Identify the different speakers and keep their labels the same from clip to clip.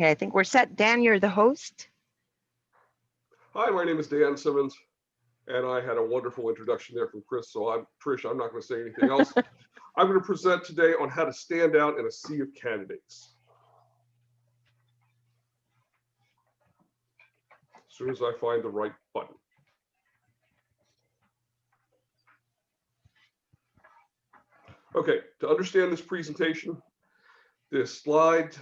Speaker 1: Okay, I think we're set. Dan, you're the host.
Speaker 2: Hi, my name is Dan Simmons, and I had a wonderful introduction there from Chris, so Trish, I'm not going to say anything else. I'm going to present today on how to stand out in a sea of candidates. As soon as I find the right button. Okay, to understand this presentation, this slide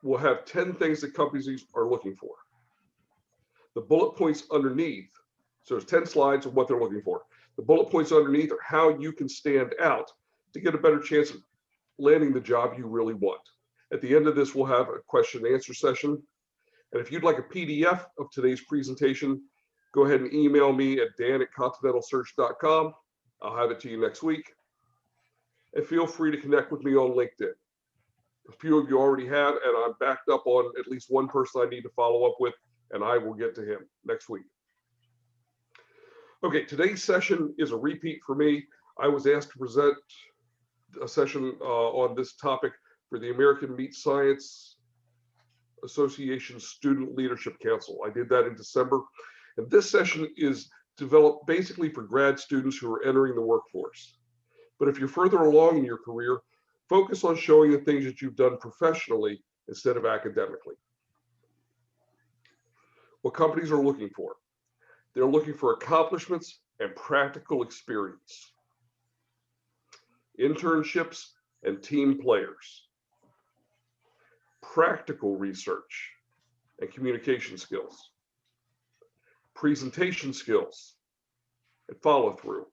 Speaker 2: will have 10 things that companies are looking for. The bullet points underneath, so there's 10 slides of what they're looking for. The bullet points underneath are how you can stand out to get a better chance of landing the job you really want. At the end of this, we'll have a question and answer session. And if you'd like a PDF of today's presentation, go ahead and email me at dan@continentalsearch.com. I'll have it to you next week. And feel free to connect with me on LinkedIn. A few of you already have, and I'm backed up on at least one person I need to follow up with, and I will get to him next week. Okay, today's session is a repeat for me. I was asked to present a session on this topic for the American Meat Science Association Student Leadership Council. I did that in December, and this session is developed basically for grad students who are entering the workforce. But if you're further along in your career, focus on showing the things that you've done professionally instead of academically. What companies are looking for? They're looking for accomplishments and practical experience, internships and team players, practical research and communication skills, presentation skills and follow through,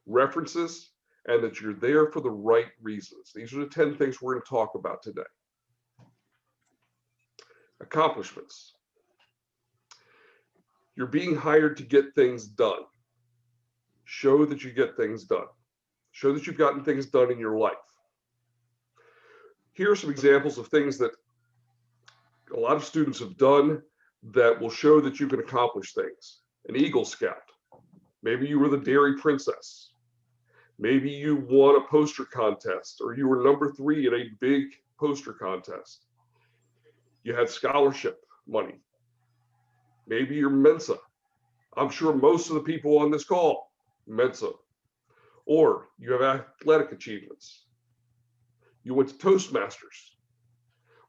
Speaker 2: references, and that you're there for the right reasons. These are the 10 things we're going to talk about today. Accomplishments. You're being hired to get things done. Show that you get things done. Show that you've gotten things done in your life. Here are some examples of things that a lot of students have done that will show that you can accomplish things. An Eagle Scout. Maybe you were the Dairy Princess. Maybe you won a poster contest, or you were number 3 in a big poster contest. You had scholarship money. Maybe you're Mensa. I'm sure most of the people on this call, Mensa. Or you have athletic achievements. You went to Toastmasters.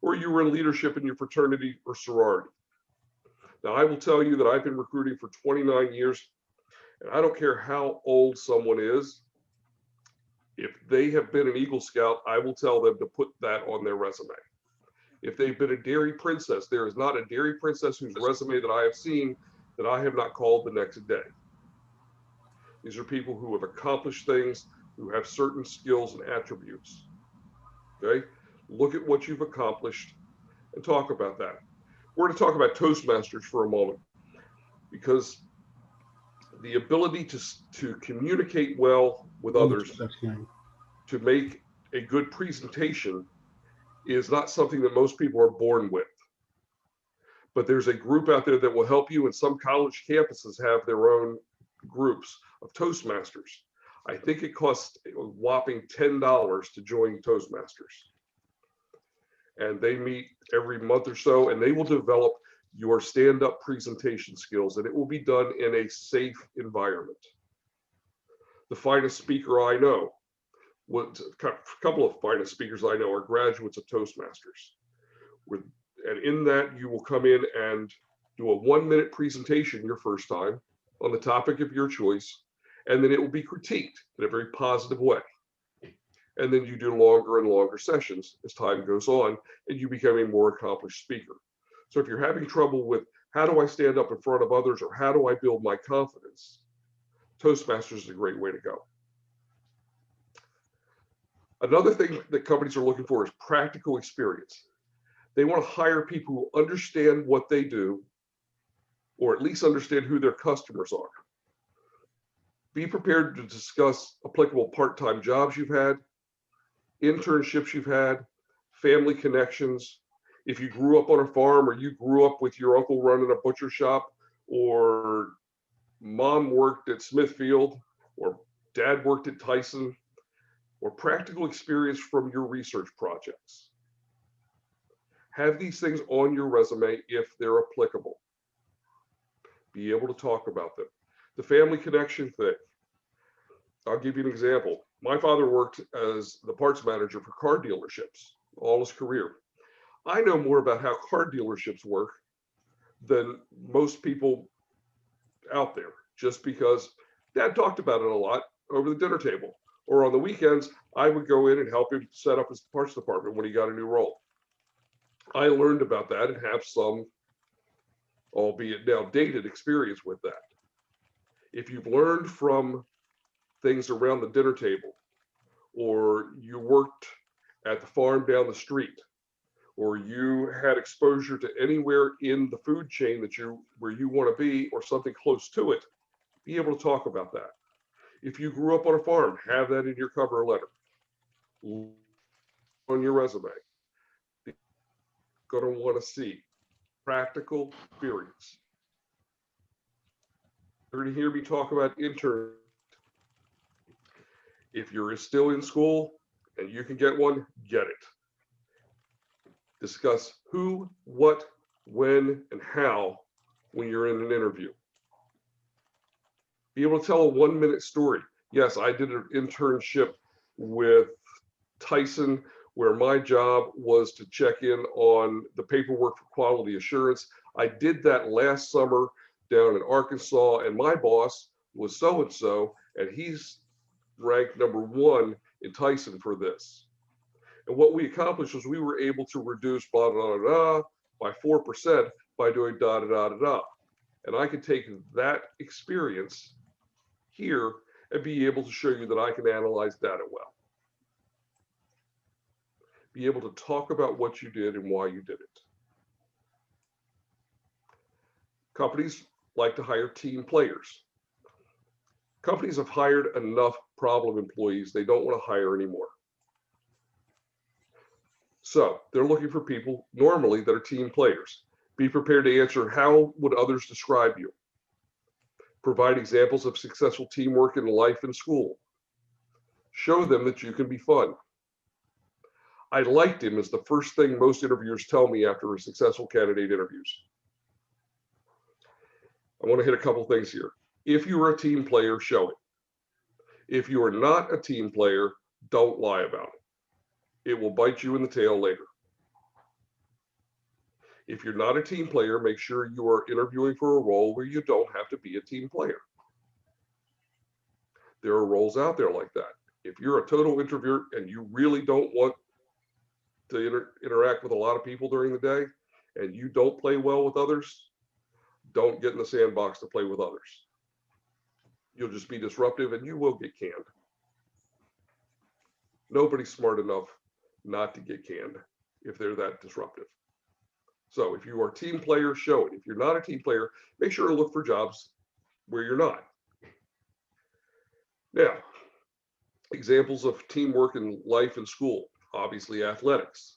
Speaker 2: Or you were in leadership in your fraternity or sorority. Now, I will tell you that I've been recruiting for 29 years, and I don't care how old someone is. If they have been an Eagle Scout, I will tell them to put that on their resume. If they've been a Dairy Princess, there is not a Dairy Princess whose resume that I have seen that I have not called the next day. These are people who have accomplished things, who have certain skills and attributes. Okay? Look at what you've accomplished and talk about that. We're going to talk about Toastmasters for a moment, because the ability to communicate well with others, to make a good presentation, is not something that most people are born with. But there's a group out there that will help you, and some college campuses have their own groups of Toastmasters. I think it costs a whopping $10 to join Toastmasters. And they meet every month or so, and they will develop your stand-up presentation skills, and it will be done in a safe environment. The finest speaker I know, a couple of finest speakers I know are graduates of Toastmasters. And in that, you will come in and do a 1-minute presentation your first time on the topic of your choice, and then it will be critiqued in a very positive way. And then you do longer and longer sessions as time goes on, and you become a more accomplished speaker. So if you're having trouble with how do I stand up in front of others, or how do I build my confidence, Toastmasters is a great way to go. Another thing that companies are looking for is practical experience. They want to hire people who understand what they do, or at least understand who their customers are. Be prepared to discuss applicable part-time jobs you've had, internships you've had, family connections. If you grew up on a farm, or you grew up with your uncle running a butcher shop, or mom worked at Smithfield, or dad worked at Tyson, or practical experience from your research projects. Have these things on your resume if they're applicable. Be able to talk about them. The family connection thing. I'll give you an example. My father worked as the parts manager for car dealerships all his career. I know more about how car dealerships work than most people out there, just because Dad talked about it a lot over the dinner table. Or on the weekends, I would go in and help him set up his parts department when he got a new role. I learned about that and have some, albeit now dated, experience with that. If you've learned from things around the dinner table, or you worked at the farm down the street, or you had exposure to anywhere in the food chain that where you want to be, or something close to it, be able to talk about that. If you grew up on a farm, have that in your cover letter, on your resume. You're going to want to see practical experience. You're going to hear me talk about intern. If you're still in school and you can get one, get it. Discuss who, what, when, and how when you're in an interview. Be able to tell a 1-minute story. Yes, I did an internship with Tyson where my job was to check in on the paperwork for quality assurance. I did that last summer down in Arkansas, and my boss was so-and-so, and he's ranked #1 in Tyson for this. And what we accomplished was we were able to reduce blah, blah, blah, blah, by 4% by doing da, da, da, da, da. And I can take that experience here and be able to show you that I can analyze data well. Be able to talk about what you did and why you did it. Companies like to hire team players. Companies have hired enough problem employees. They don't want to hire anymore. So they're looking for people normally that are team players. Be prepared to answer, how would others describe you? Provide examples of successful teamwork in life and school. Show them that you can be fun. I liked him is the first thing most interviewers tell me after a successful candidate interviews. I want to hit a couple things here. If you are a team player, show it. If you are not a team player, don't lie about it. It will bite you in the tail later. If you're not a team player, make sure you are interviewing for a role where you don't have to be a team player. There are roles out there like that. If you're a total introvert and you really don't want to interact with a lot of people during the day, and you don't play well with others, don't get in the sandbox to play with others. You'll just be disruptive and you will get canned. Nobody's smart enough not to get canned if they're that disruptive. So if you are a team player, show it. If you're not a team player, make sure to look for jobs where you're not. Now, examples of teamwork in life and school, obviously athletics,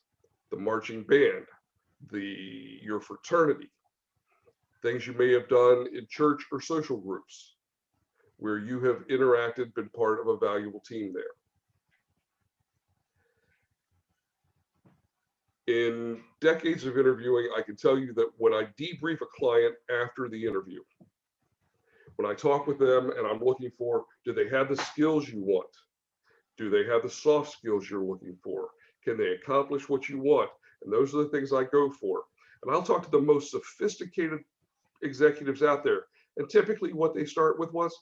Speaker 2: the marching band, your fraternity, things you may have done in church or social groups where you have interacted, been part of a valuable team there. In decades of interviewing, I can tell you that when I debrief a client after the interview, when I talk with them and I'm looking for, do they have the skills you want? Do they have the soft skills you're looking for? Can they accomplish what you want? And those are the things I go for. And I'll talk to the most sophisticated executives out there. And typically what they start with was,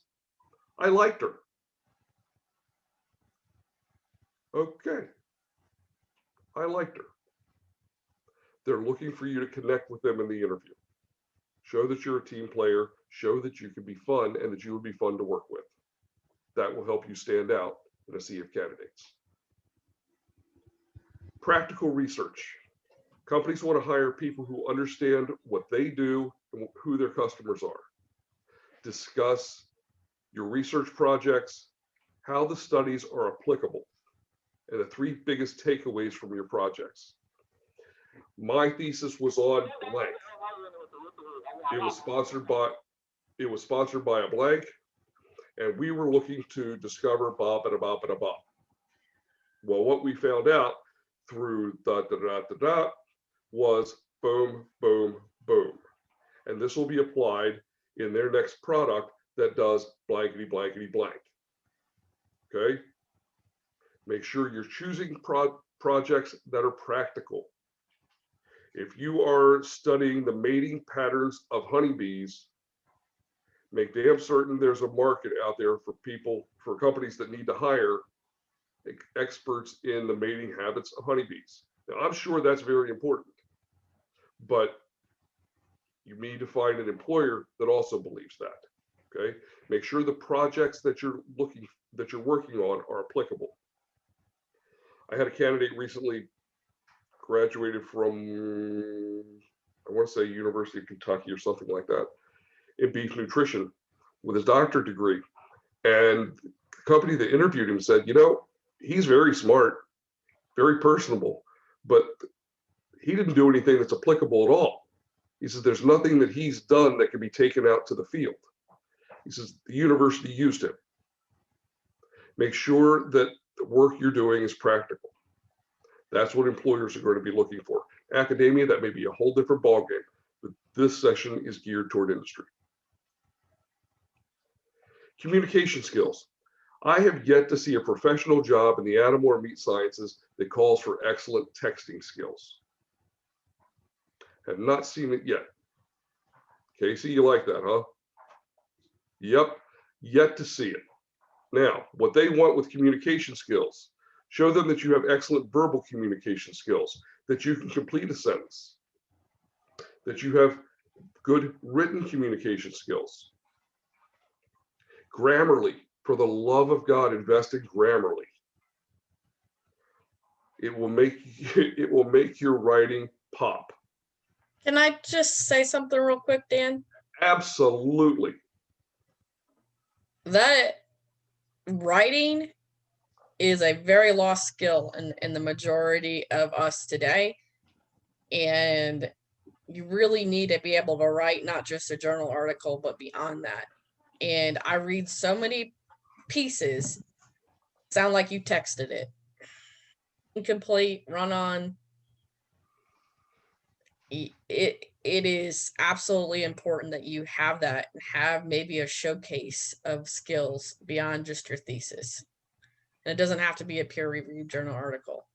Speaker 2: I liked her. Okay. I liked her. They're looking for you to connect with them in the interview. Show that you're a team player, show that you can be fun and that you would be fun to work with. That will help you stand out in a sea of candidates. Practical research. Companies want to hire people who understand what they do and who their customers are. Discuss your research projects, how the studies are applicable, and the 3 biggest takeaways from your projects. My thesis was on blank. It was sponsored by a blank, and we were looking to discover blah, blah, blah, blah, blah. Well, what we found out through da, da, da, da, da, was boom, boom, boom. And this will be applied in their next product that does blankety, blankety, blank. Okay? Make sure you're choosing projects that are practical. If you are studying the mating patterns of honeybees, make damn certain there's a market out there for people, for companies that need to hire experts in the mating habits of honeybees. Now, I'm sure that's very important, but you need to find an employer that also believes that. Okay, make sure the projects that you're working on are applicable. I had a candidate recently graduated from, I want to say University of Kentucky or something like that, in beef nutrition with his doctorate degree. And the company that interviewed him said, you know, he's very smart, very personable, but he didn't do anything that's applicable at all. He says, there's nothing that he's done that can be taken out to the field. He says, the university used him. Make sure that the work you're doing is practical. That's what employers are going to be looking for. Academia, that may be a whole different ballgame, but this session is geared toward industry. Communication skills. I have yet to see a professional job in the animal or meat sciences that calls for excellent texting skills. Have not seen it yet. Casey, you like that, huh? Yep, yet to see it. Now, what they want with communication skills, show them that you have excellent verbal communication skills, that you can complete a sentence, that you have good written communication skills. Grammarly, for the love of God, invest in Grammarly. It will make your writing pop.
Speaker 3: Can I just say something real quick, Dan?
Speaker 2: Absolutely.
Speaker 3: That writing is a very lost skill in the majority of us today. And you really need to be able to write not just a journal article, but beyond that. And I read so many pieces, sound like you texted it. Incomplete, run on. It is absolutely important that you have that and have maybe a showcase of skills beyond just your thesis. And it doesn't have to be a peer-reviewed journal article.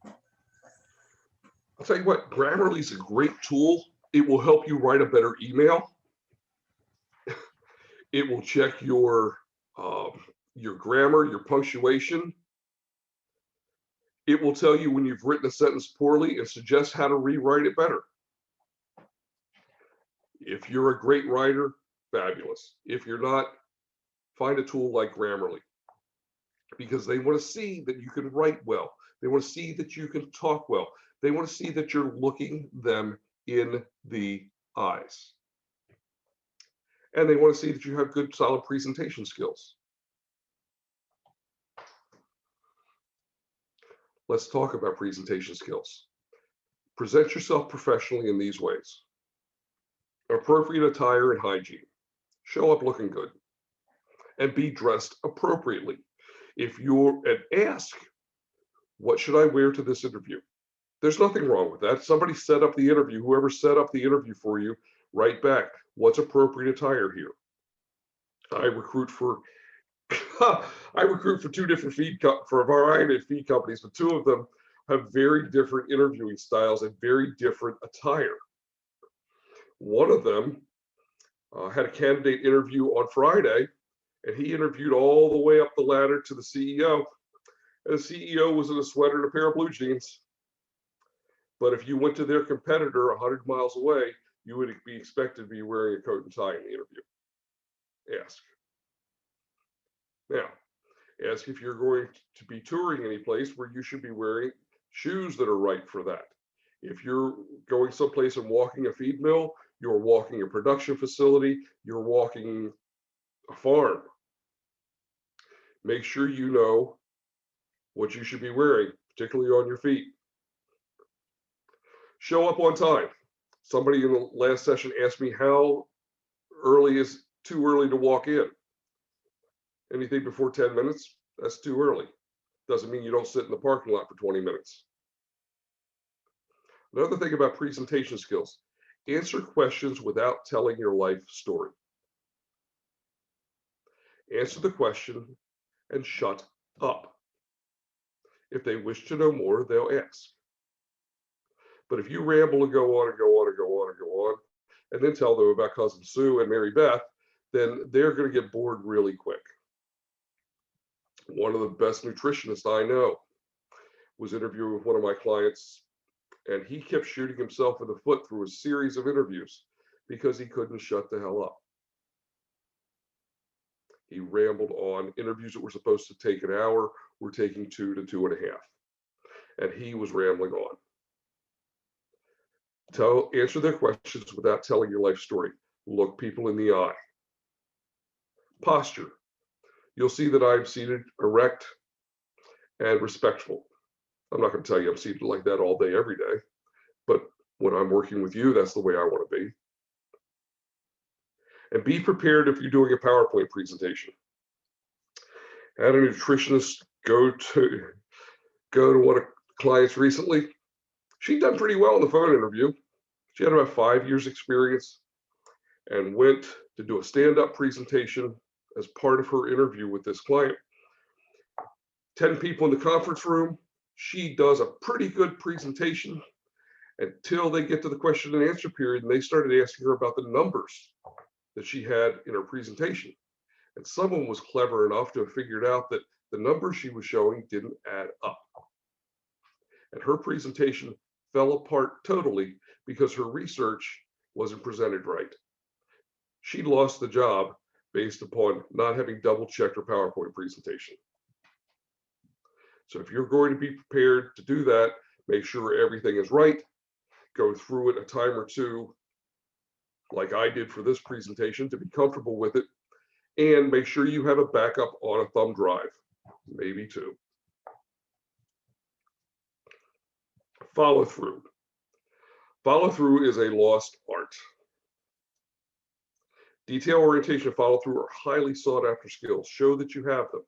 Speaker 2: I'll tell you what, Grammarly is a great tool. It will help you write a better email. It will check your grammar, your punctuation. It will tell you when you've written a sentence poorly and suggest how to rewrite it better. If you're a great writer, fabulous. If you're not, find a tool like Grammarly, because they want to see that you can write well. They want to see that you can talk well. They want to see that you're looking them in the eyes. And they want to see that you have good, solid presentation skills. Let's talk about presentation skills. Present yourself professionally in these ways. Appropriate attire and hygiene. Show up looking good. And be dressed appropriately. Ask, what should I wear to this interview? There's nothing wrong with that. Somebody set up the interview. Whoever set up the interview for you, write back, what's appropriate attire here? I recruit for two different for a variety of feed companies, but two of them have very different interviewing styles and very different attire. One of them had a candidate interview on Friday, and he interviewed all the way up the ladder to the CEO. And the CEO was in a sweater and a pair of blue jeans. But if you went to their competitor 100 miles away, you would be expected to be wearing a coat and tie in the interview. Ask. Now, ask if you're going to be touring any place where you should be wearing shoes that are right for that. If you're going someplace and walking a feed mill, you're walking a production facility, you're walking a farm. Make sure you know what you should be wearing, particularly on your feet. Show up on time. Somebody in the last session asked me how early is too early to walk in. Anything before 10 minutes, that's too early. Doesn't mean you don't sit in the parking lot for 20 minutes. Another thing about presentation skills, answer questions without telling your life story. Answer the question and shut up. If they wish to know more, they'll ask. But if you ramble and go on and go on and go on and go on, and then tell them about Cousin Sue and Mary Beth, then they're going to get bored really quick. One of the best nutritionists I know was interviewing with one of my clients, and he kept shooting himself in the foot through a series of interviews because he couldn't shut the hell up. He rambled on. Interviews that were supposed to take an hour were taking 2 to 2.5. And he was rambling on. Answer their questions without telling your life story. Look people in the eye. Posture. You'll see that I'm seated erect and respectful. I'm not going to tell you I'm seated like that all day, every day. But when I'm working with you, that's the way I want to be. And be prepared if you're doing a PowerPoint presentation. I had a nutritionist go to one of the clients recently. She'd done pretty well in the phone interview. She had about 5 years experience and went to do a stand-up presentation as part of her interview with this client. 10 people in the conference room. She does a pretty good presentation until they get to the question and answer period, and they started asking her about the numbers that she had in her presentation. And someone was clever enough to have figured out that the numbers she was showing didn't add up. And her presentation fell apart totally because her research wasn't presented right. She lost the job based upon not having double checked her PowerPoint presentation. So if you're going to be prepared to do that, make sure everything is right. Go through it a time or two, like I did for this presentation, to be comfortable with it. And make sure you have a backup on a thumb drive, maybe 2. Follow through. Follow through is a lost art. Detail orientation and follow through are highly sought after skills. Show that you have them.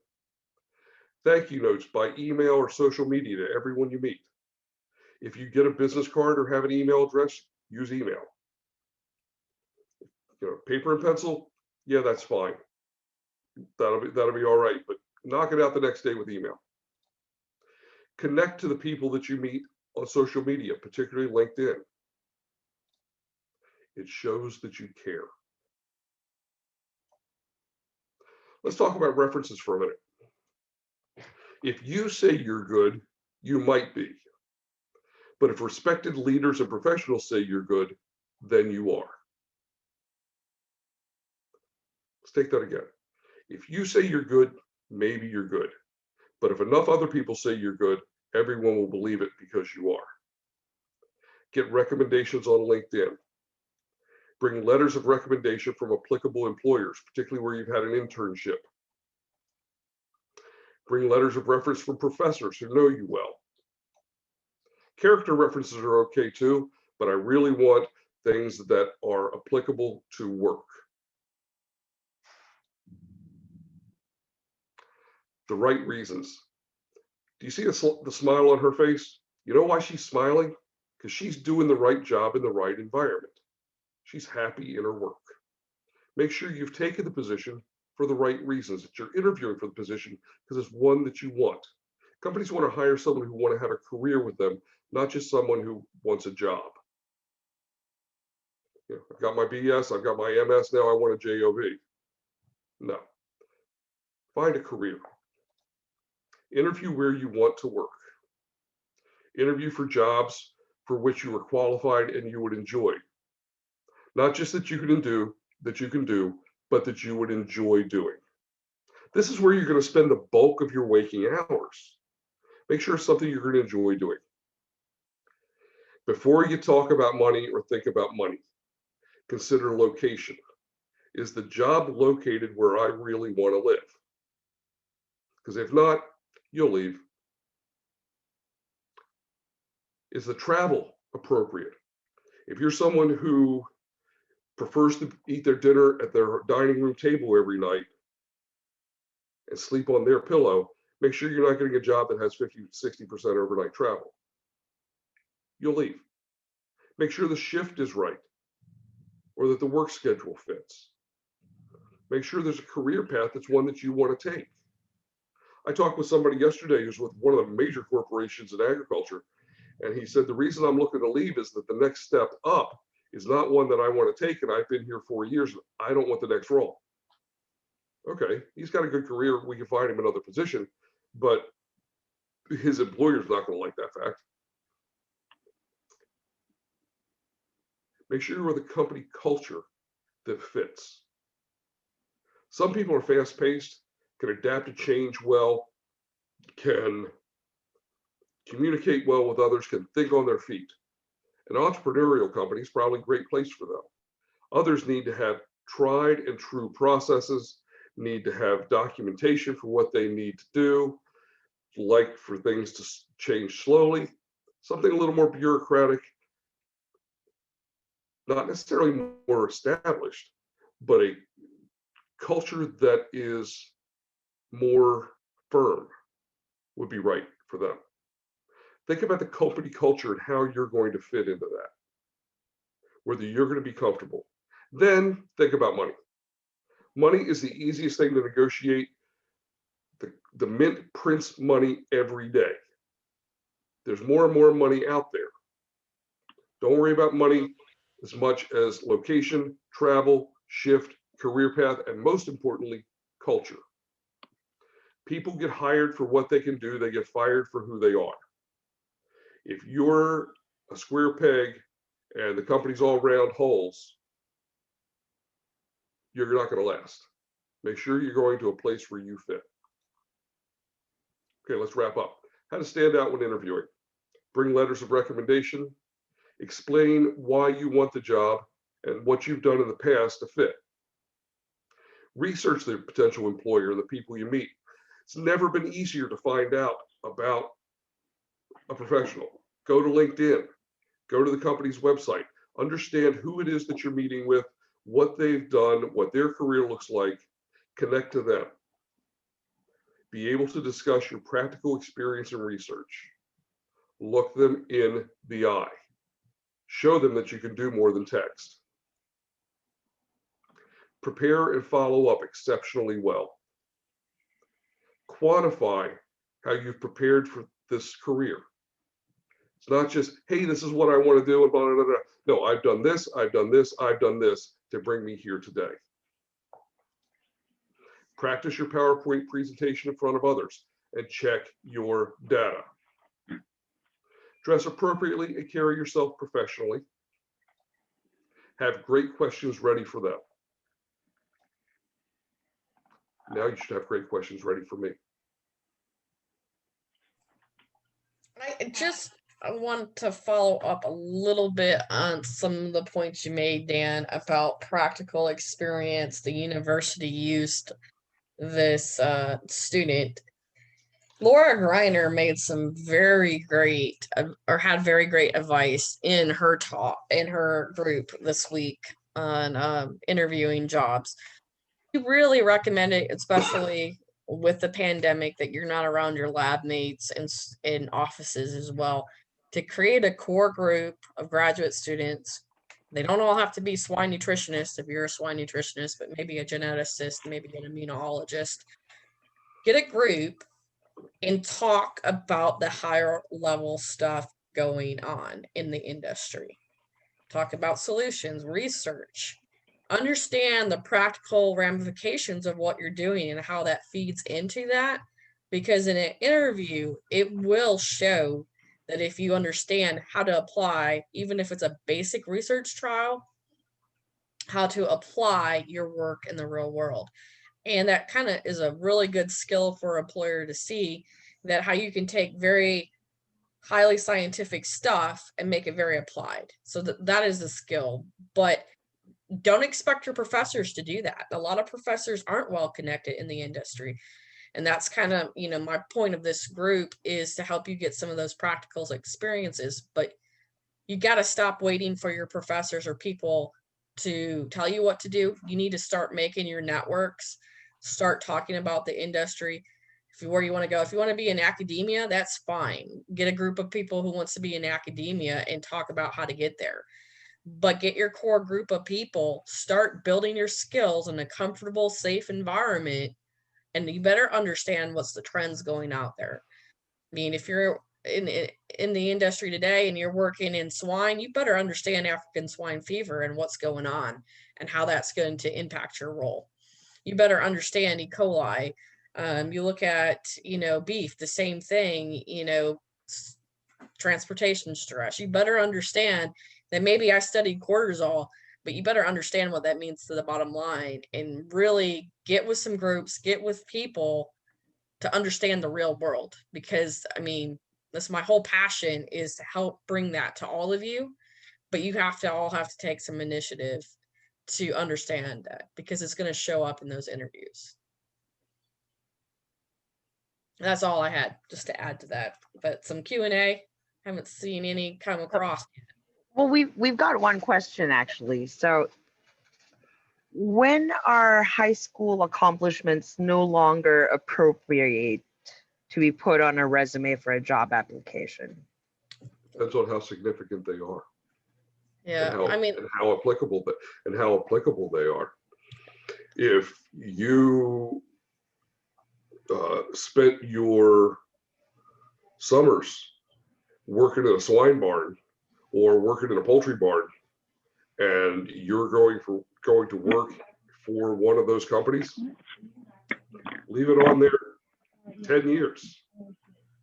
Speaker 2: Thank you notes by email or social media to everyone you meet. If you get a business card or have an email address, use email. Paper and pencil, yeah, that's fine. That'll be all right, but knock it out the next day with email. Connect to the people that you meet on social media, particularly LinkedIn. It shows that you care. Let's talk about references for a minute. If you say you're good, you might be. But if respected leaders and professionals say you're good, then you are. Let's take that again. If you say you're good, maybe you're good. But if enough other people say you're good, everyone will believe it because you are. Get recommendations on LinkedIn. Bring letters of recommendation from applicable employers, particularly where you've had an internship. Bring letters of reference from professors who know you well. Character references are okay too, but I really want things that are applicable to work. The right reasons. Do you see the smile on her face? You know why she's smiling? Because she's doing the right job in the right environment. She's happy in her work. Make sure you've taken the position for the right reasons, that you're interviewing for the position because it's one that you want. Companies want to hire someone who want to have a career with them, not just someone who wants a job. I've got my BS, I've got my MS, now I want a JOB. No. Find a career. Interview where you want to work. Interview for jobs for which you are qualified and you would enjoy. Not just that you can do, but that you would enjoy doing. This is where you're going to spend the bulk of your waking hours. Make sure it's something you're going to enjoy doing. Before you talk about money or think about money, consider location. Is the job located where I really want to live? Because if not, you'll leave. Is the travel appropriate? If you're someone who prefers to eat their dinner at their dining room table every night and sleep on their pillow, make sure you're not getting a job that has 50, 60% overnight travel. You'll leave. Make sure the shift is right or that the work schedule fits. Make sure there's a career path that's one that you want to take. I talked with somebody yesterday who's with one of the major corporations in agriculture, and he said, the reason I'm looking to leave is that the next step up is not one that I want to take, and I've been here 4 years, and I don't want the next role. Okay, he's got a good career, we can find him another position, but his employer's not going to like that fact. Make sure you're with a company culture that fits. Some people are fast-paced, can adapt to change well, can communicate well with others, can think on their feet. An entrepreneurial company is probably a great place for them. Others need to have tried and true processes, need to have documentation for what they need to do, like for things to change slowly, something a little more bureaucratic, not necessarily more established, but a culture that is more firm would be right for them. Think about the company culture and how you're going to fit into that, whether you're going to be comfortable. Then think about money. Money is the easiest thing to negotiate. The mint prints money every day. There's more and more money out there. Don't worry about money as much as location, travel, shift, career path, and most importantly, culture. People get hired for what they can do, they get fired for who they are. If you're a square peg and the company's all round holes, you're not going to last. Make sure you're going to a place where you fit. Okay, let's wrap up. How to stand out when interviewing. Bring letters of recommendation. Explain why you want the job and what you've done in the past to fit. Research the potential employer and the people you meet. It's never been easier to find out about a professional. Go to LinkedIn, go to the company's website, understand who it is that you're meeting with, what they've done, what their career looks like, connect to them. Be able to discuss your practical experience and research. Look them in the eye. Show them that you can do more than text. Prepare and follow up exceptionally well. Quantify how you've prepared for this career. It's not just, hey, this is what I want to do, and blah, blah, blah, blah. No, I've done this, I've done this, I've done this to bring me here today. Practice your PowerPoint presentation in front of others and check your data. Dress appropriately and carry yourself professionally. Have great questions ready for them. Now you should have great questions ready for me.
Speaker 3: I want to follow up a little bit on some of the points you made, Dan, about practical experience. The university used this student. Laura Greiner made some very great, or had very great advice in her talk, in her group this week on interviewing jobs. She really recommended, especially with the pandemic, that you're not around your lab mates and in offices as well, to create a core group of graduate students. They don't all have to be swine nutritionists if you're a swine nutritionist, but maybe a geneticist, maybe an immunologist. Get a group and talk about the higher level stuff going on in the industry. Talk about solutions, research, understand the practical ramifications of what you're doing and how that feeds into that. Because in an interview, it will show that if you understand how to apply, even if it's a basic research trial, how to apply your work in the real world. And that kind of is a really good skill for an employer to see, that how you can take very highly scientific stuff and make it very applied. So that is a skill, but don't expect your professors to do that. A lot of professors aren't well connected in the industry. And that's kind of, my point of this group is to help you get some of those practical experiences, but you got to stop waiting for your professors or people to tell you what to do. You need to start making your networks, start talking about the industry, where you want to go. If you want to be in academia, that's fine. Get a group of people who wants to be in academia and talk about how to get there. But get your core group of people, start building your skills in a comfortable, safe environment, and you better understand what's the trends going out there. I mean, if you're in the industry today and you're working in swine, you better understand African swine fever and what's going on and how that's going to impact your role. You better understand E. coli. You look at, beef, the same thing, transportation stress. You better understand that maybe I studied cortisol, but you better understand what that means to the bottom line and really get with some groups, get with people to understand the real world. Because, I mean, that's my whole passion, is to help bring that to all of you. But you all have to take some initiative to understand that, because it's going to show up in those interviews. That's all I had just to add to that. But some Q&A, haven't seen any come across yet.
Speaker 1: Well, we've got one question actually. So when are high school accomplishments no longer appropriate to be put on a resume for a job application?
Speaker 2: Depends on how significant they are.
Speaker 3: Yeah,
Speaker 2: and how applicable they are. If you spent your summers working in a swine barn or working in a poultry barn, and you're going to work for one of those companies, leave it on there 10 years.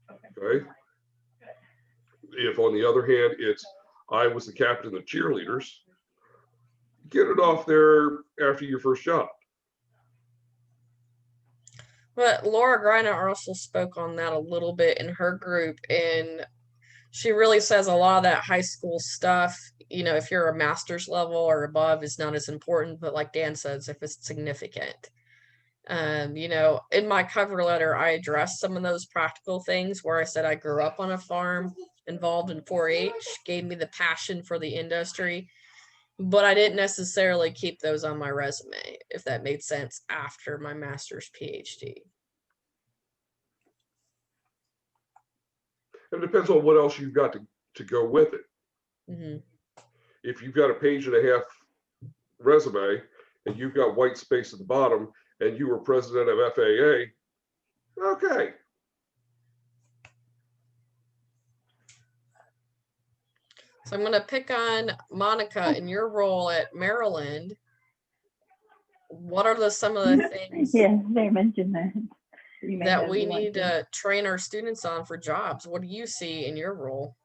Speaker 2: Okay. If on the other hand, it's I was the captain of cheerleaders, get it off there after your first job.
Speaker 3: But Laura Greiner also spoke on that a little bit in her group, and she really says a lot of that high school stuff, if you're a master's level or above, is not as important. But like Dan says, if it's significant, in my cover letter, I addressed some of those practical things where I said I grew up on a farm, involved in 4-H, gave me the passion for the industry, but I didn't necessarily keep those on my resume, if that made sense, after my master's PhD.
Speaker 2: It depends on what else you've got to go with it.
Speaker 3: Mm-hmm.
Speaker 2: If you've got a 1.5-page resume and you've got white space at the bottom and you were president of FAA, okay.
Speaker 3: So I'm going to pick on Monica in your role at Maryland. What are some of the things
Speaker 4: they mentioned that
Speaker 3: we need to train our students on for jobs? What do you see in your role?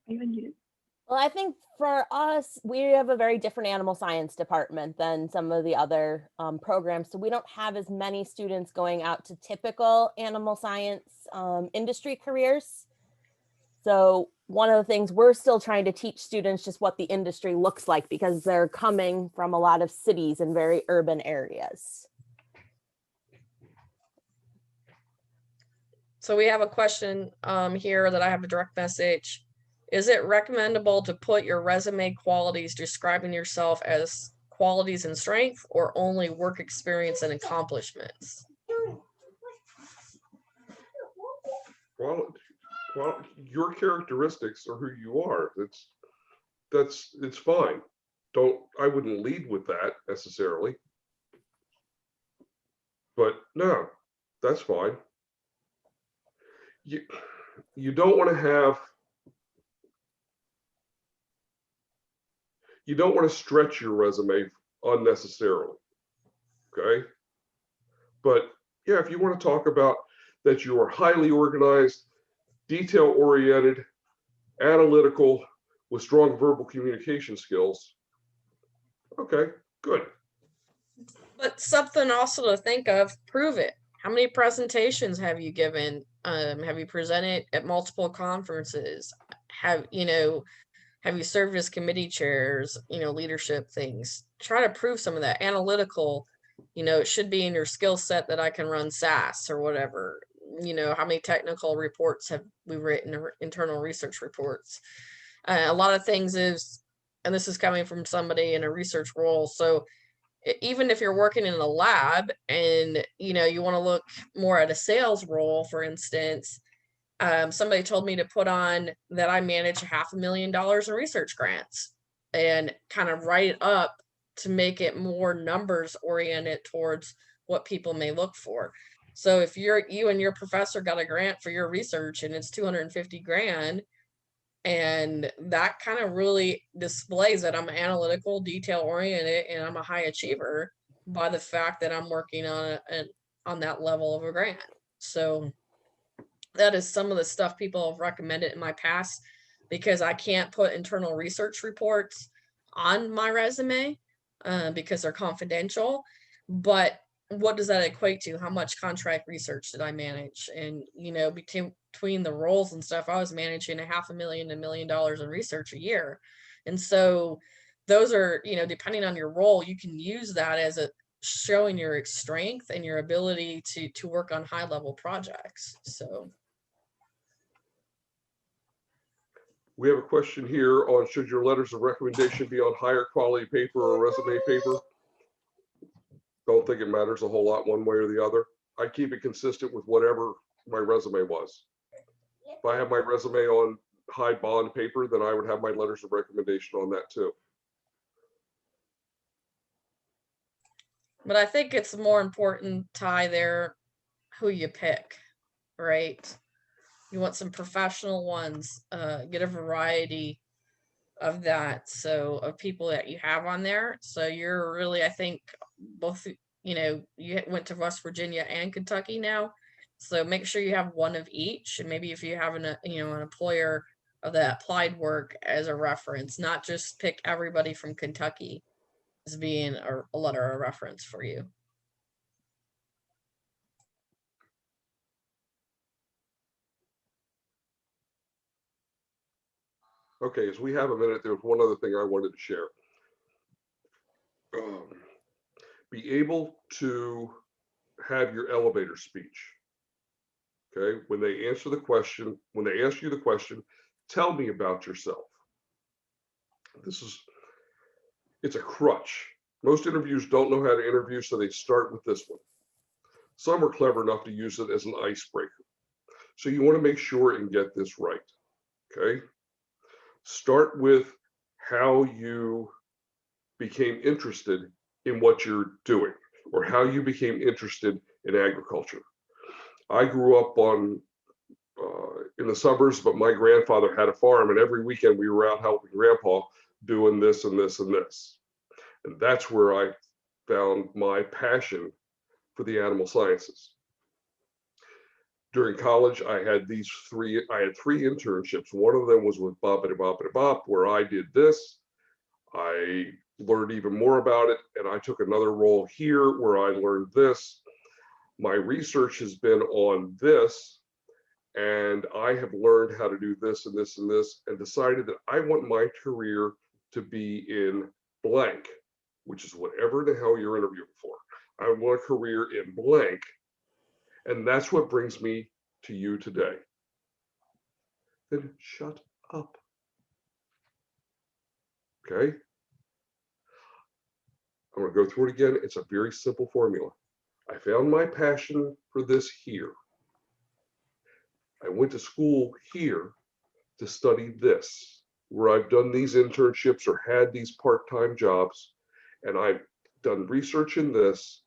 Speaker 5: Well, I think for us, we have a very different animal science department than some of the other programs. So we don't have as many students going out to typical animal science industry careers. So one of the things we're still trying to teach students just what the industry looks like, because they're coming from a lot of cities and very urban areas.
Speaker 3: So we have a question here that I have a direct message. Is it recommendable to put your resume qualities describing yourself as qualities and strength, or only work experience and accomplishments?
Speaker 2: Well, your characteristics are who you are. It's fine. I wouldn't lead with that necessarily. But no, that's fine. You don't want to stretch your resume unnecessarily. Okay? But yeah, if you want to talk about that you are highly organized, detail-oriented, analytical, with strong verbal communication skills, okay, good.
Speaker 3: But something also to think of, prove it. How many presentations have you given? Have you presented at multiple conferences? Have you served as committee chairs, leadership things? Try to prove some of that. Analytical, it should be in your skill set that I can run SAS or whatever. How many technical reports have we written, or internal research reports? A lot of things is, and this is coming from somebody in a research role, so even if you're working in a lab and you want to look more at a sales role, for instance, somebody told me to put on that I manage $500,000 in research grants and kind of write it up to make it more numbers oriented towards what people may look for. So if you and your professor got a grant for your research and it's 250 grand, and that kind of really displays that I'm analytical, detail oriented, and I'm a high achiever by the fact that I'm working on that level of a grant. So that is some of the stuff people have recommended in my past, because I can't put internal research reports on my resume because they're confidential. But what does that equate to? How much contract research did I manage? And between the roles and stuff, I was managing $500,000 to $1 million in research a year. And so those are, depending on your role, you can use that as a showing your strength and your ability to work on high level projects. So
Speaker 2: We have a question here on, should your letters of recommendation be on higher quality paper or resume paper? Don't think it matters a whole lot one way or the other. I keep it consistent with whatever my resume was. If I have my resume on high bond paper, then I would have my letters of recommendation on that too.
Speaker 3: but I think it's more important, Ty, there who you pick, right? You want some professional ones, get a variety of that, so of people that you have on there. So you're really, I think, both, you went to West Virginia and Kentucky now, so make sure you have one of each. And maybe if you have an employer of that applied work as a reference, not just pick everybody from Kentucky as being a letter of reference for you.
Speaker 2: Okay, as we have a minute, there was one other thing I wanted to share. Be able to have your elevator speech. Okay, when they answer the question, when they ask you the question, tell me about yourself. It's a crutch. Most interviews don't know how to interview, so they start with this one. Some are clever enough to use it as an icebreaker. So you want to make sure and get this right. Okay. Start with how you became interested in what you're doing, or how you became interested in agriculture. I grew up in the suburbs, but my grandfather had a farm, and every weekend we were out helping Grandpa doing this and this and this. And that's where I found my passion for the animal sciences. During college, I had three internships. One of them was with Boppity Boppity Bop, where I did this. I learned even more about it, and I took another role here where I learned this. My research has been on this, and I have learned how to do this and this and this, and decided that I want my career to be in blank, which is whatever the hell you're interviewing for. I want a career in blank. And that's what brings me to you today. Then shut up. Okay? I'm going to go through it again. It's a very simple formula. I found my passion for this here. I went to school here to study this, where I've done these internships or had these part-time jobs, and I've done research in this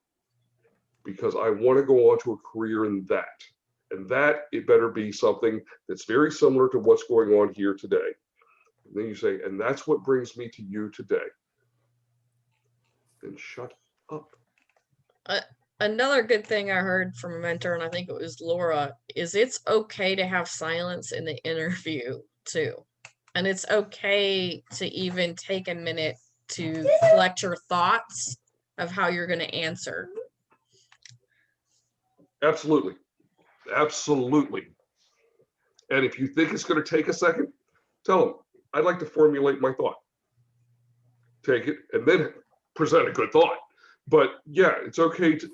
Speaker 2: because I want to go on to a career in that. And that, it better be something that's very similar to what's going on here today. And then you say, and that's what brings me to you today. Then shut up.
Speaker 3: Another good thing I heard from a mentor, and I think it was Laura, is it's okay to have silence in the interview too. And it's okay to even take a minute to collect your thoughts of how you're going to answer.
Speaker 2: Absolutely. Absolutely. And if you think it's going to take a second, tell them, I'd like to formulate my thought. Take it and then present a good thought. But yeah, it's okay to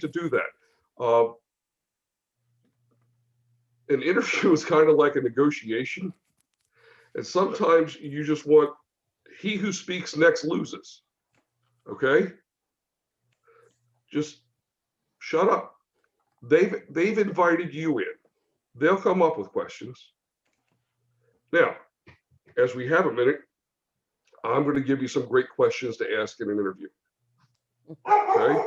Speaker 2: do that. An interview is kind of like a negotiation. And sometimes you just want, he who speaks next loses. Okay? Just shut up. They've invited you in. They'll come up with questions. Now, as we have a minute, I'm going to give you some great questions to ask in an interview. Okay?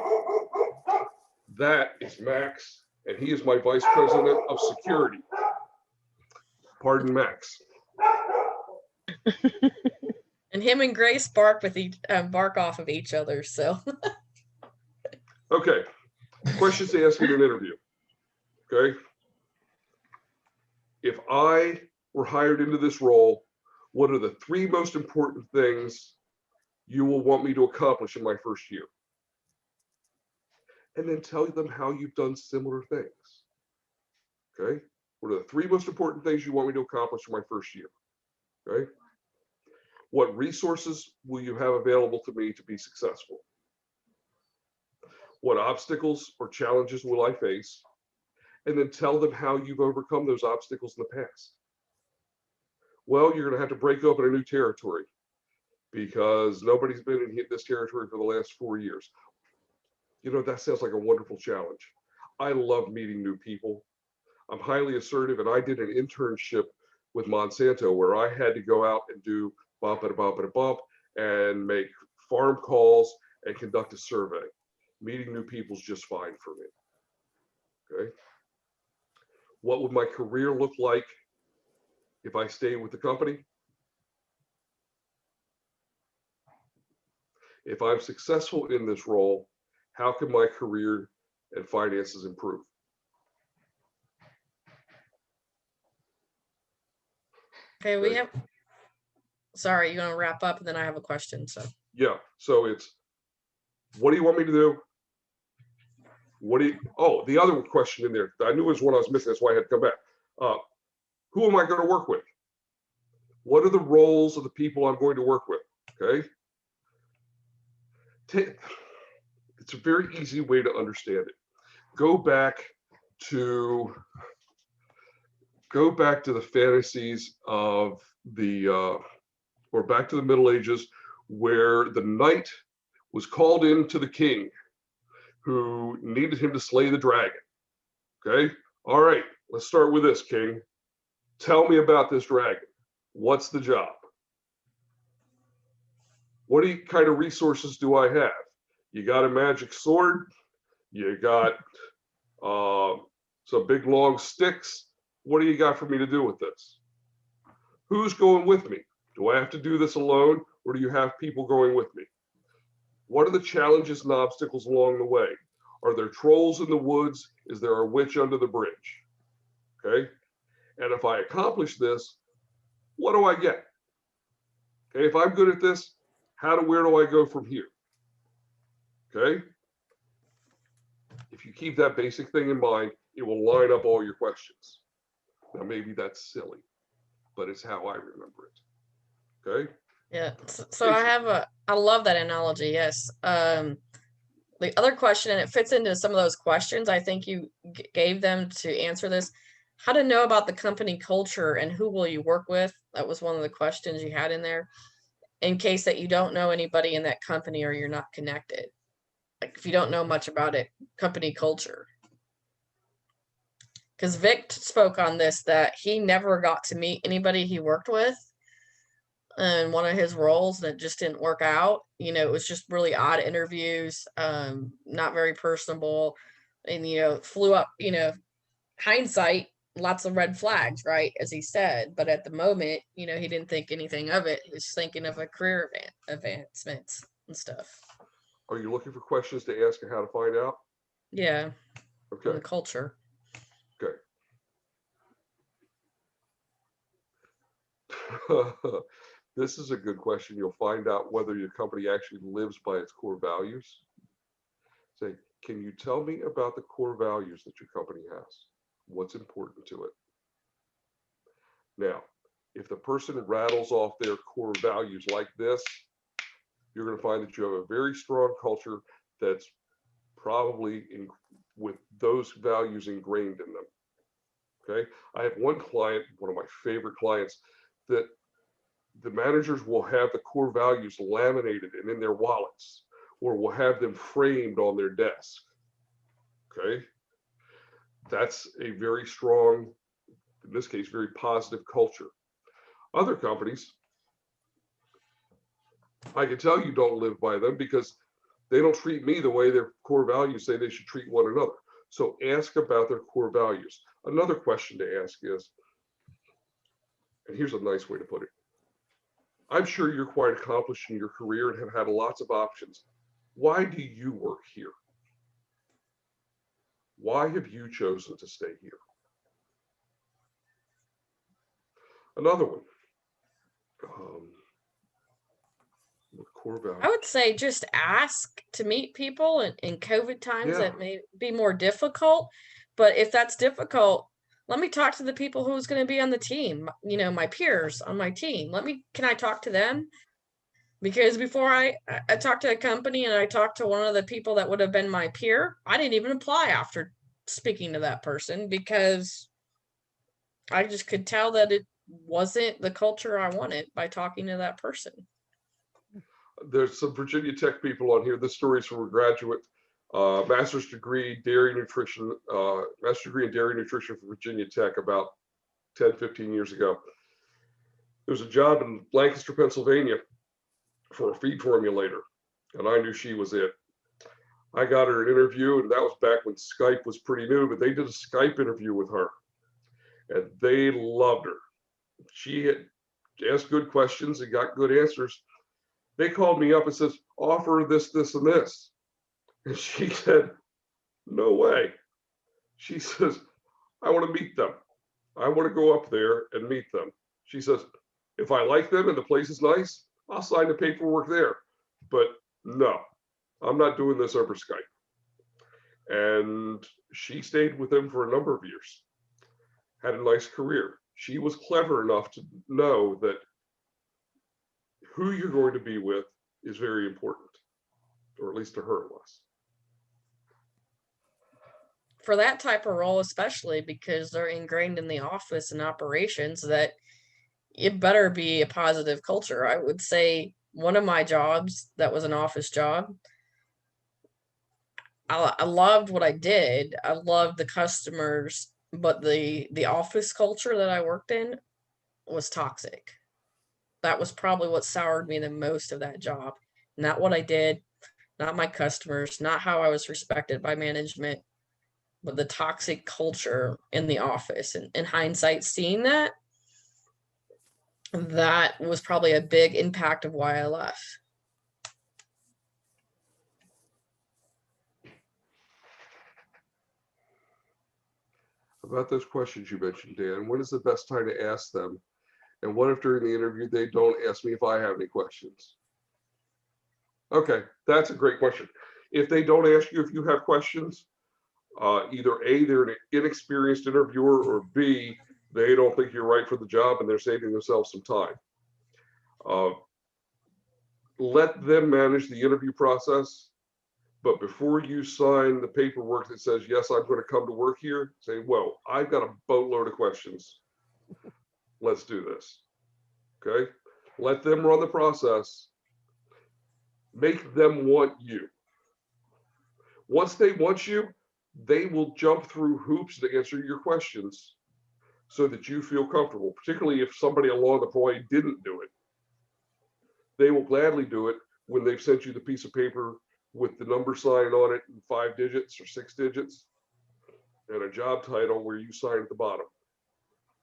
Speaker 2: That is Max, and he is my Vice President of Security. Pardon, Max.
Speaker 3: And him and Grace bark off of each other. So,
Speaker 2: Okay. Questions to ask in an interview. Okay. If I were hired into this role, what are the 3 most important things you will want me to accomplish in my first year? And then tell them how you've done similar things. Okay. What are the 3 most important things you want me to accomplish in my first year? Okay. What resources will you have available to me to be successful? What obstacles or challenges will I face? And then tell them how you've overcome those obstacles in the past. Well, you're going to have to break open a new territory because nobody's been in this territory for the last 4 years. You know, that sounds like a wonderful challenge. I love meeting new people. I'm highly assertive, and I did an internship with Monsanto where I had to go out and do bump and a bump and a bump and make farm calls and conduct a survey. Meeting new people is just fine for me. Okay. What would my career look like if I stayed with the company? If I'm successful in this role, how can my career and finances improve?
Speaker 3: okay, we have. Sorry, you want to wrap up, and then I have a question. So
Speaker 2: Yeah. So it's, what do you want me to do? Oh, the other question in there, I knew it was one I was missing. That's why I had to come back. Who am I going to work with? What are the roles of the people I'm going to work with? Okay. It's a very easy way to understand it. Go back to the fantasies of or back to the Middle Ages, where the knight was called in to the king who needed him to slay the dragon. Okay. All right. Let's start with this, king. Tell me about this dragon. What's the job? What kind of resources do I have? You got a magic sword. You got some big long sticks. What do you got for me to do with this? Who's going with me? Do I have to do this alone, or do you have people going with me? What are the challenges and obstacles along the way? Are there trolls in the woods? Is there a witch under the bridge? Okay. And if I accomplish this, what do I get? Okay. If I'm good at this, where do I go from here? Okay. If you keep that basic thing in mind, it will line up all your questions. Now, maybe that's silly, but it's how I remember it. Okay.
Speaker 3: yeah. So I love that analogy. Yes. The other question, and it fits into some of those questions I think you gave them to answer this. How to know about the company culture and who will you work with? That was one of the questions you had in there. In case that you don't know anybody in that company or you're not connected. Like if you don't know much about it, company culture. Because Vic spoke on this, that he never got to meet anybody he worked with in one of his roles, that just didn't work out. You know, it was just really odd interviews, not very personable, and, you know, flew up, you know, hindsight, lots of red flags, right, as he said. But at the moment, you know, he didn't think anything of it. He was thinking of a career advancements and stuff.
Speaker 2: Are you looking for questions to ask and how to find out?
Speaker 3: Yeah.
Speaker 2: Okay.
Speaker 3: The culture.
Speaker 2: Okay. This is a good question. You'll find out whether your company actually lives by its core values. Say, can you tell me about the core values that your company has? What's important to it? Now, if the person rattles off their core values like this, you're going to find that you have a very strong culture that's probably with those values ingrained in them. Okay. I have one client, one of my favorite clients, that the managers will have the core values laminated and in their wallets or will have them framed on their desk. Okay. That's a very strong, in this case, very positive culture. Other companies, I can tell you don't live by them because they don't treat me the way their core values say they should treat one another. So ask about their core values. Another question to ask is, and here's a nice way to put it. I'm sure you're quite accomplished in your career and have had lots of options. Why do you work here? Why have you chosen to stay here? Another one. Core value.
Speaker 3: I would say just ask to meet people in COVID times
Speaker 2: Yeah.
Speaker 3: that may be more difficult. But if that's difficult, let me talk to the people who's going to be on the team, you know, my peers on my team. Can I talk to them? Because before I talked to a company and I talked to one of the people that would have been my peer, I didn't even apply after speaking to that person because I just could tell that it wasn't the culture I wanted by talking to that person.
Speaker 2: There's some Virginia Tech people on here. This story is from a graduate, master's degree, dairy nutrition, master's degree in dairy nutrition from Virginia Tech about 10, 15 years ago. There was a job in Lancaster, Pennsylvania for a feed formulator, and I knew she was it. I got her an interview, and that was back when Skype was pretty new, but they did a Skype interview with her, and they loved her. She had asked good questions and got good answers. They called me up and says, offer this, this, and this. And she said, no way. She says, I want to meet them. I want to go up there and meet them. She says, if I like them and the place is nice, I'll sign the paperwork there. But no, I'm not doing this over Skype. And she stayed with them for a number of years, had a nice career. She was clever enough to know that who you're going to be with is very important, or at least to her it was.
Speaker 3: For that type of role, especially because they're ingrained in the office and operations, that it better be a positive culture. I would say one of my jobs that was an office job, I loved what I did. I loved the customers, but the office culture that I worked in was toxic. That was probably what soured me the most of that job. Not what I did, not my customers, not how I was respected by management, but the toxic culture in the office. And in hindsight, seeing that was probably a big impact of why I left.
Speaker 2: About those questions you mentioned, Dan, when is the best time to ask them? And what if during the interview they don't ask me if I have any questions? Okay, that's a great question. If they don't ask you if you have questions, either A, they're an inexperienced interviewer, or B, they don't think you're right for the job and they're saving themselves some time. Let them manage the interview process. But before you sign the paperwork that says, yes, I'm going to come to work here, say, well, I've got a boatload of questions. Let's do this. Okay. Let them run the process. Make them want you. Once they want you, they will jump through hoops to answer your questions so that you feel comfortable, particularly if somebody along the way didn't do it. They will gladly do it when they've sent you the piece of paper with the number sign on it in 5 digits or 6 digits and a job title where you sign at the bottom.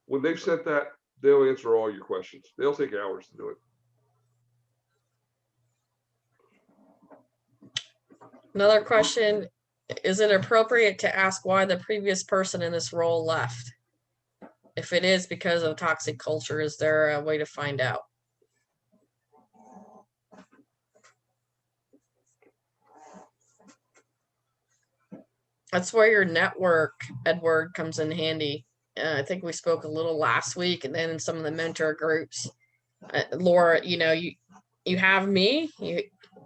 Speaker 2: When they've sent that, they'll answer all your questions. They'll take hours to do it.
Speaker 3: Another question, is it appropriate to ask why the previous person in this role left? If it is because of toxic culture, is there a way to find out? That's where your network, Edward, comes in handy. I think we spoke a little last week, and then in some of the mentor groups. Laura, you know, you have me,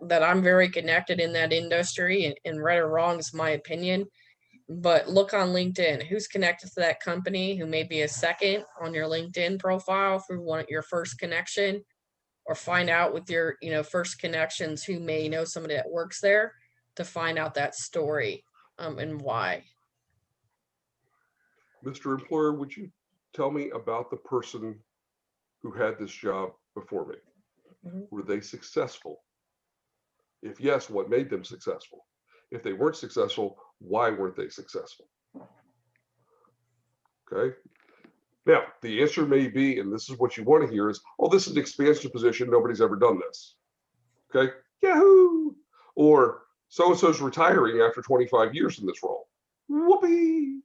Speaker 3: that I'm very connected in that industry, and right or wrong is my opinion. But look on LinkedIn, who's connected to that company, who may be a second on your LinkedIn profile through your first connection, or find out with your, first connections who may know somebody that works there to find out that story and why.
Speaker 2: Mr. Employer, would you tell me about the person who had this job before me?
Speaker 3: Mhm.
Speaker 2: Were they successful? If yes, what made them successful? If they weren't successful, why weren't they successful? Okay. Now, the answer may be, and this is what you want to hear is, oh, this is an expansion position. Nobody's ever done this. Okay. Yahoo! Or so-and-so's retiring after 25 years in this role. Whoopee!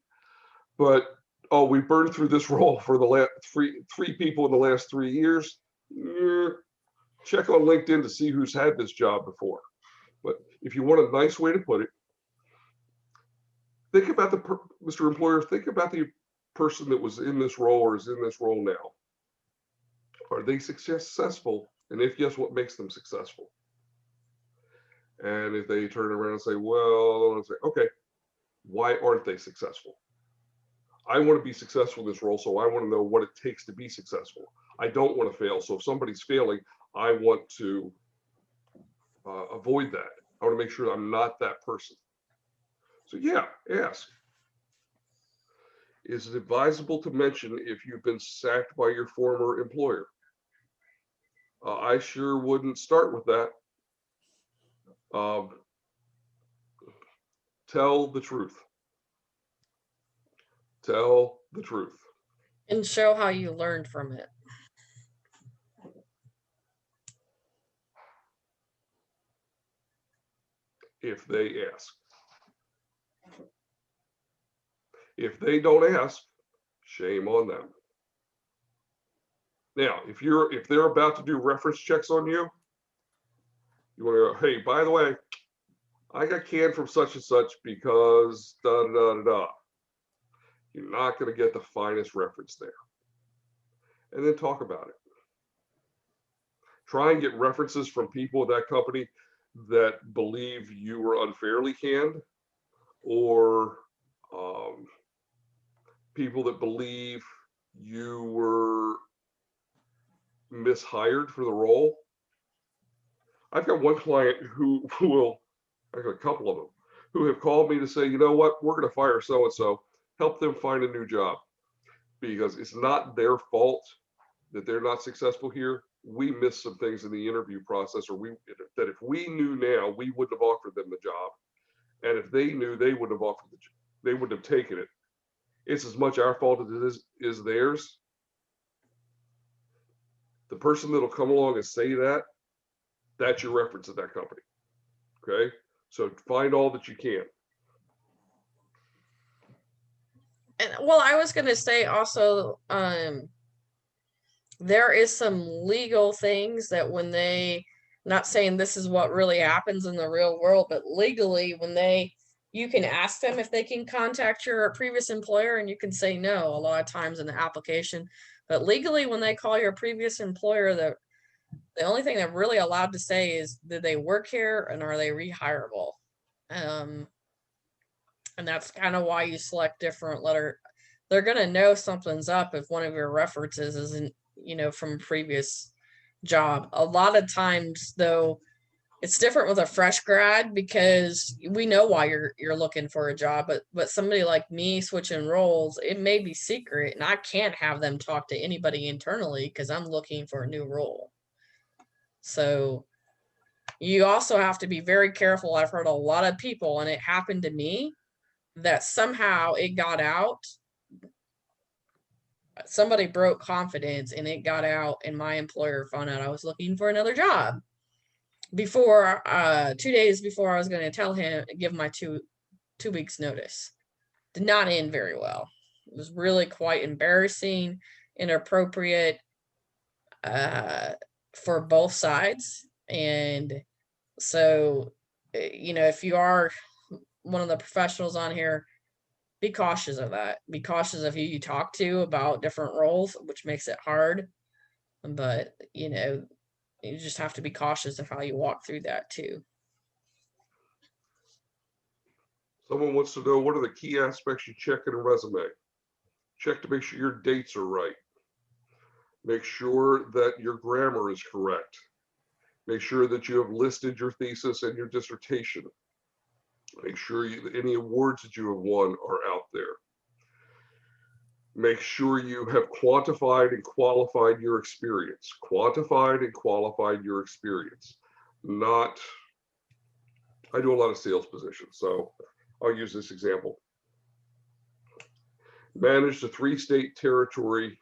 Speaker 2: But, oh, we burned through this role for the last three people in the last 3 years. Check on LinkedIn to see who's had this job before. But if you want a nice way to put it, think about Mr. Employer, think about the person that was in this role or is in this role now. Are they successful? And if yes, what makes them successful? And if they turn around and say, well, I'll say, okay, why aren't they successful? I want to be successful in this role, so I want to know what it takes to be successful. I don't want to fail. So if somebody's failing, I want to avoid that. I want to make sure I'm not that person. So yeah, ask. Is it advisable to mention if you've been sacked by your former employer? I sure wouldn't start with that. Tell the truth. Tell the truth.
Speaker 3: And show how you learned from it.
Speaker 2: If they ask. If they don't ask, shame on them. Now, if they're about to do reference checks on you, you want to go, hey, by the way, I got canned from such and such because da da da da. You're not going to get the finest reference there. And then talk about it. Try and get references from people at that company that believe you were unfairly canned, or people that believe you were mishired for the role. I've got one client who will, I've got a couple of them, who have called me to say, you know what, we're going to fire so-and-so, help them find a new job, because it's not their fault that they're not successful here. We missed some things in the interview process, or that if we knew now, we wouldn't have offered them the job. And if they knew, they wouldn't have offered they wouldn't have taken it. It's as much our fault as it is theirs. The person that'll come along and say that, that's your reference at that company. Okay, so find all that you can.
Speaker 3: And well, I was going to say also, there is some legal things that when they, not saying this is what really happens in the real world, but legally when you can ask them if they can contact your previous employer, and you can say no a lot of times in the application. But legally, when they call your previous employer, the only thing they're really allowed to say is, did they work here and are they rehirable? And that's kind of why you select different letter. They're going to know something's up if one of your references isn't, from a previous job. A lot of times, though, it's different with a fresh grad because we know why you're looking for a job, but somebody like me switching roles, it may be secret, and I can't have them talk to anybody internally because I'm looking for a new role. So you also have to be very careful. I've heard a lot of people, and it happened to me, that somehow it got out. Somebody broke confidence and it got out, and my employer found out I was looking for another job before 2 days before I was going to give my two weeks notice. Did not end very well. It was really quite embarrassing, inappropriate for both sides. And so, if you are one of the professionals on here, be cautious of that. Be cautious of who you talk to about different roles, which makes it hard. But, you just have to be cautious of how you walk through that too.
Speaker 2: Someone wants to know, what are the key aspects you check in a resume? Check to make sure your dates are right. Make sure that your grammar is correct. Make sure that you have listed your thesis and your dissertation. Make sure any awards that you have won are out there. Make sure you have quantified and qualified your experience. Quantified and qualified your experience. Not, I do a lot of sales positions, so I'll use this example. Managed a 3-state territory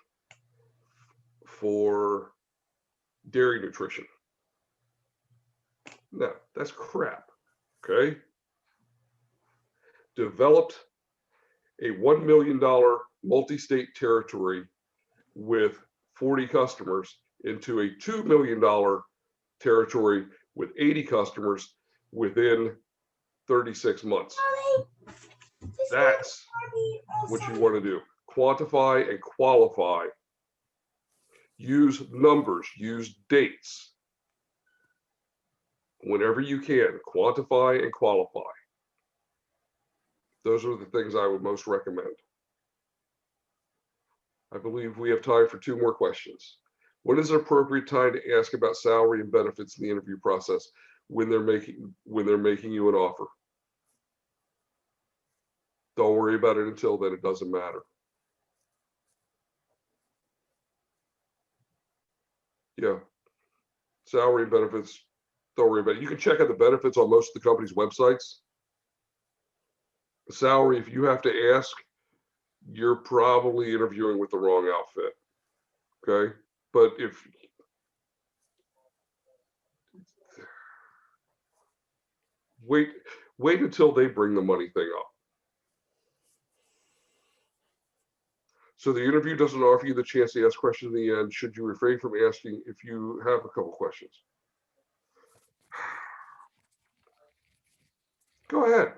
Speaker 2: for dairy nutrition. No, that's crap, okay? Developed a $1 million multi-state territory with 40 customers into a $2 million territory with 80 customers within 36 months. That's what you want to do. Quantify and qualify. Use numbers, use dates. Whenever you can, quantify and qualify. Those are the things I would most recommend. I believe we have time for 2 more questions. What is an appropriate time to ask about salary and benefits in the interview process when they're making you an offer? Don't worry about it until then, it doesn't matter. Yeah, salary and benefits, don't worry about it. You can check out the benefits on most of the company's websites. The salary, if you have to ask, you're probably interviewing with the wrong outfit, okay? But if wait until they bring the money thing up. So the interview doesn't offer you the chance to ask questions in the end. Should you refrain from asking if you have a couple questions? Go ahead.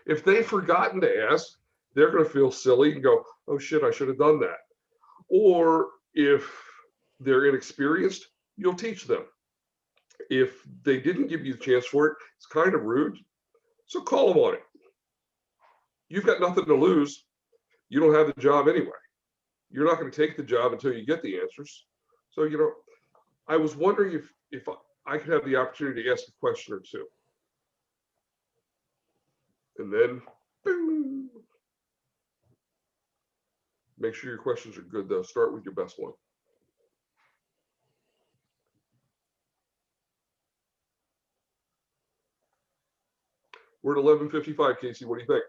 Speaker 2: If they've forgotten to ask, they're going to feel silly and go, oh shit, I should have done that. Or if they're inexperienced, you'll teach them. If they didn't give you the chance for it, it's kind of rude. So call them on it. You've got nothing to lose. You don't have the job anyway. You're not going to take the job until you get the answers. So, you know, I was wondering if I could have the opportunity to ask a question or two. And then, boom. Make sure your questions are good though. Start with your best one. We're at 11:55, Casey. What do you think?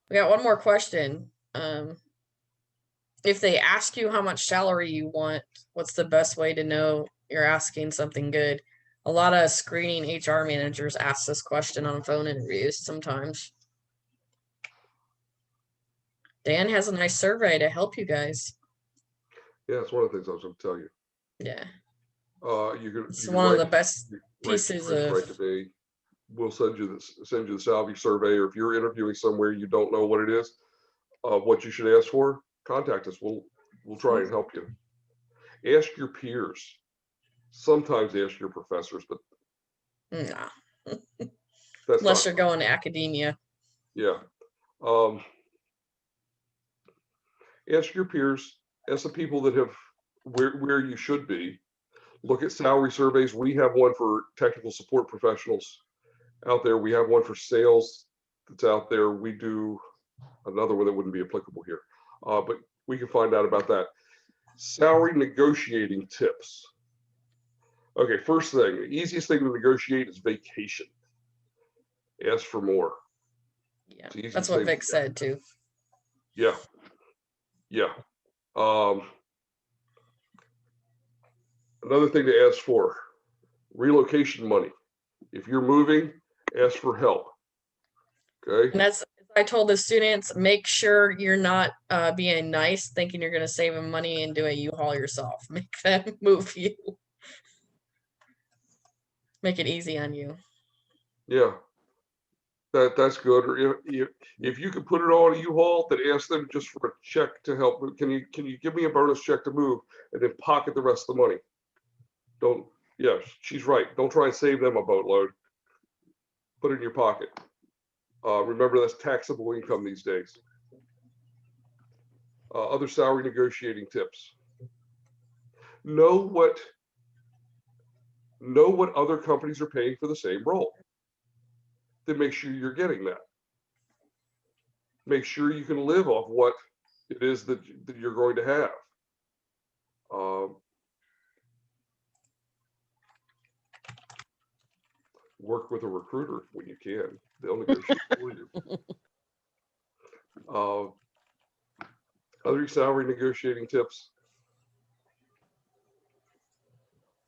Speaker 3: We got one more question. If they ask you how much salary you want, what's the best way to know you're asking something good? A lot of screening HR managers ask this question on phone interviews sometimes. Dan has a nice survey to help you guys.
Speaker 2: Yeah, it's one of the things I was going to tell you.
Speaker 3: Yeah.
Speaker 2: It's
Speaker 3: one of the best pieces of.
Speaker 2: Right to me. We'll send you the salary survey, or if you're interviewing somewhere you don't know what it is, what you should ask for, contact us. We'll try and help you. Ask your peers. Sometimes ask your professors, but
Speaker 3: Nah.
Speaker 2: That's
Speaker 3: unless you're going to academia.
Speaker 2: Yeah. Ask your peers. Ask the people that have where you should be. Look at salary surveys. We have one for technical support professionals out there. We have one for sales that's out there. We do another one that wouldn't be applicable here, but we can find out about that. Salary negotiating tips. Okay, first thing, the easiest thing to negotiate is vacation. Ask for more.
Speaker 3: Yeah, that's what Vic said too.
Speaker 2: Yeah. Another thing to ask for, relocation money. If you're moving, ask for help. Okay.
Speaker 3: And that's, I told the students, make sure you're not being nice, thinking you're going to save them money and do a U-Haul yourself. Make them move you. Make it easy on you.
Speaker 2: Yeah. That's good. Or if you could put it all in a U-Haul, then ask them just for a check to help. Can you give me a bonus check to move, and then pocket the rest of the money? Don't. Yeah, she's right. Don't try and save them a boatload. Put it in your pocket. Remember, that's taxable income these days. Other salary negotiating tips. Know what other companies are paying for the same role. Then make sure you're getting that. Make sure you can live off what it is that you're going to have. Work with a recruiter when you can. They'll negotiate for you. Other salary negotiating tips.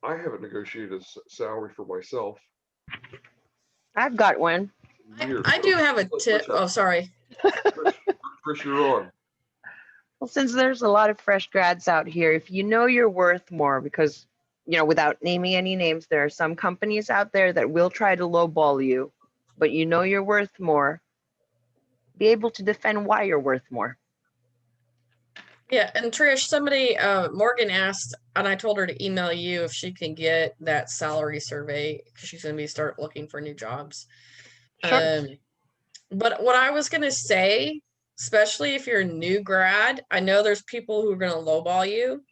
Speaker 2: I haven't negotiated a salary for myself.
Speaker 1: I've got one.
Speaker 3: I do have a tip. Oh, sorry.
Speaker 2: Trish, you're on.
Speaker 1: Well, since there's a lot of fresh grads out here, if you know you're worth more, because, you know, without naming any names, there are some companies out there that will try to lowball you, but you know you're worth more, be able to defend why you're worth more.
Speaker 3: Yeah, and Trish, somebody, Morgan asked, and I told her to email you if she can get that salary survey because she's going to be start looking for new jobs.
Speaker 1: Sure.
Speaker 3: But what I was going to say, especially if you're a new grad, I know there's people who are going to lowball you.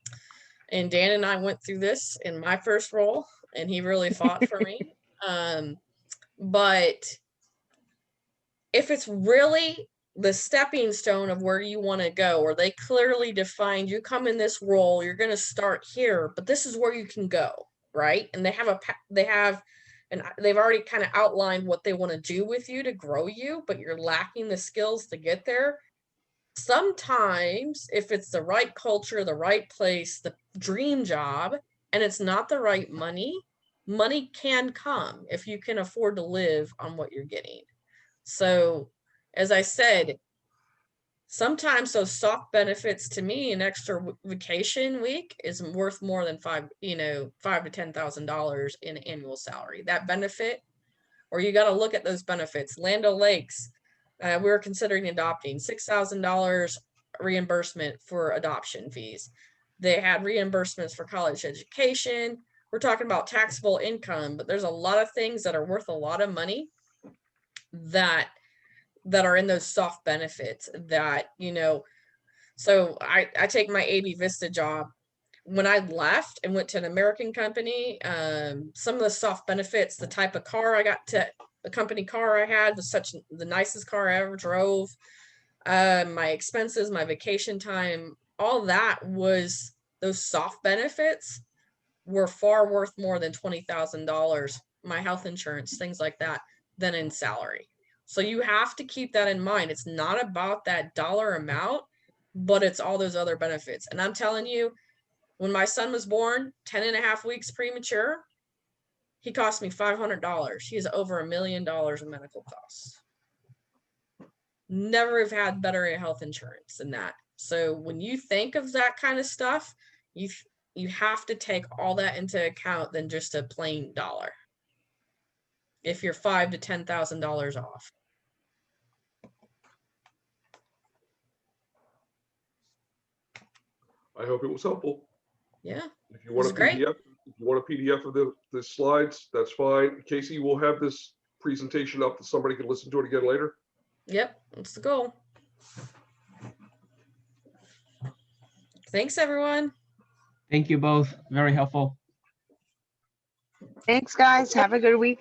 Speaker 3: And Dan and I went through this in my first role, and he really fought for me. But if it's really the stepping stone of where you want to go, or they clearly defined you come in this role, you're going to start here, but this is where you can go, right? And they've already kind of outlined what they want to do with you to grow you, but you're lacking the skills to get there. Sometimes if it's the right culture, the right place, the dream job, and it's not the right money can come if you can afford to live on what you're getting. So, as I said, sometimes those soft benefits to me, an extra vacation week is worth more than $5,000 to $10,000 in annual salary. That benefit, or you got to look at those benefits. Land O'Lakes, we were considering adopting $6,000 reimbursement for adoption fees. They had reimbursements for college education. We're talking about taxable income, but there's a lot of things that are worth a lot of money that are in those soft benefits that, so I take my AB Vista job. When I left and went to an American company, some of the soft benefits, the type of car I got to, the company car I had was the nicest car I ever drove. My expenses, my vacation time, all that was those soft benefits were far worth more than $20,000, my health insurance, things like that, than in salary. So you have to keep that in mind. It's not about that dollar amount, but it's all those other benefits. And I'm telling you, when my son was born, 10 and a half weeks premature, he cost me $500. He has over $1 million in medical costs. Never have had better health insurance than that. So when you think of that kind of stuff, you have to take all that into account than just a plain dollar. If you're $5,000 to $10,000 off.
Speaker 2: I hope it was helpful.
Speaker 3: Yeah.
Speaker 2: If you want a PDF of the slides, that's fine. Casey, we'll have this presentation up that somebody can listen to it again later.
Speaker 3: Yep, that's the goal. Thanks, everyone.
Speaker 6: Thank you both. Very helpful.
Speaker 1: Thanks, guys. Have a good weekend.